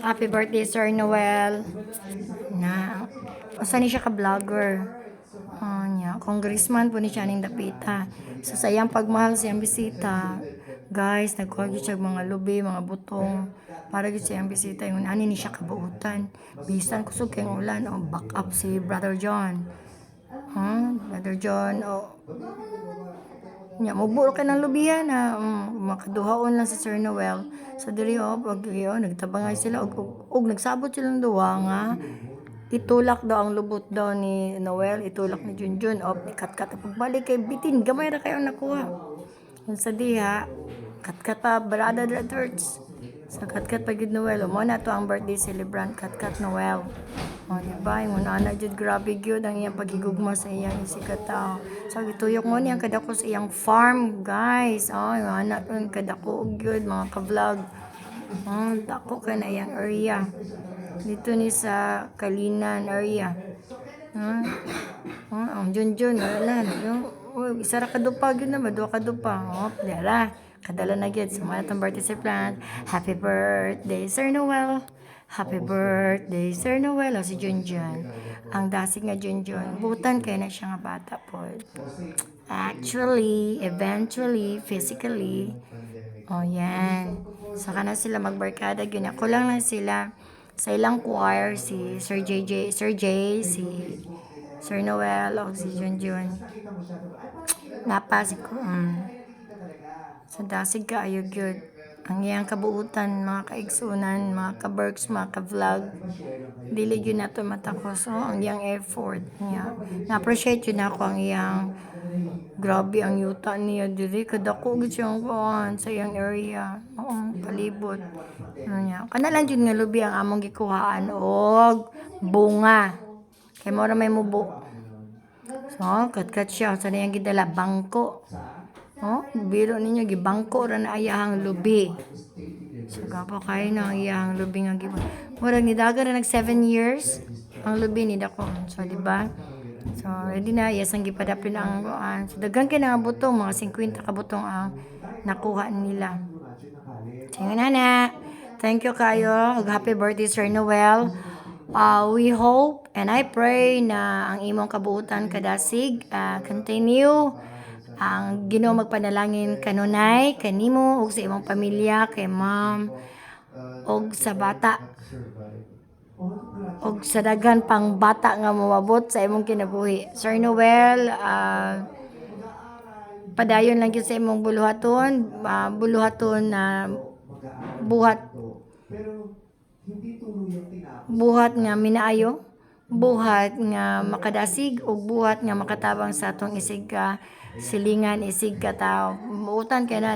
Happy birthday, Sir Noel. Na, asa ni siya ka-vlogger. Nya, congressman po ni siya ning dapita. Sa sayang pagmahal siyang bisita. Guys, nagkuha gyud siya mga lubi, mga butong. Para gyud siyang bisita. Yung ani ni siya kabuutan. Bisan kusog kayong ulan. O, back up si Brother John. Brother John, nya muburo ka ng lubihan na makaduhaon lang si Sir Noel. So diri pag nagtabangay sila og nagsabot silang duwa nga itulak daw ang lubot daw ni Noel, itulak ni Junjun. Kat-kat pagbalik kay bitin gamay ra kayo nakuha. Yung sa diha, kat-kat pa brada the church. Sa kat-kat pa gid Noel, mo na to ang birthday celebrant kat-kat Noel. Diba? Yung anak jud grabe gyud ang iyang paghigugma sa iyang isikat tao. So gituyok mo niyang kadako sa iyang farm, guys. Yung anak yung kadako gyud mga ka-vlog. Dako ka na iyang area. Dito ni sa Kalinan area. Ang Junjun, wala na. Isa ra ka dupa gyud na, duha ka dupa. Dara. Kadala na gyud sa mga birthday celebrant. Happy birthday, Sir Noel. Happy birthday, Sir Noel. Si Junjun. Ang dasig nga Junjun. Butan kay na siya nga bata po. Actually, eventually, physically. Yan. Saka na sila magbarkada. Yun. Ako lang sila sa ilang choir, si Sir J, si Sir Noel, o si Junjun. Napasig ko. Sa dasig ka, ayog yun. Ang iyang kabuutan, mga kaigsunan, mga ka-berks, mga ka-vlog. Dili yun na ito matakos. Ang iyang effort niya. Na-appreciate yun ako ang iyang grabe ang yuta niya diri. Kadako gid siyang kuan sa iyang area. Palibot. Niya. Kana lang yun nga lubi ang among gikuhaan og bunga. Kay mo ra may mubo. So, kat-kat siya. Sa niyang gidala, bangko. Biro ninyo, gibangko ra na ayahang lubi. So, gapo kayo na ang iyahang lubi nga gibang. Murag ni Daga na nag 7 years ang lubi ni Dako. So, di ba? So, ready na. Yes, ang gipadapin ang kuan. So, dagang kina nga butong, mga 50 ka butong ang nakuha nila. So, yun na. Thank you kayo. Happy birthday, Sir Noel. We hope and I pray na ang imong kabuutan kadasig continue ang Ginoo magpanalangin kanunay kanimo ug sa imong pamilya kay ma'am ug sa bata ug sa daghan pang bata nga moabot sa imong kinabuhi. Sir Noel, padayon lang gyud sa imong buluhaton na buhat nga minaayo, buhat nga makadasig ug buhat nga makatabang sa atong isig ka silingan, isig ka tao. Muutan kay na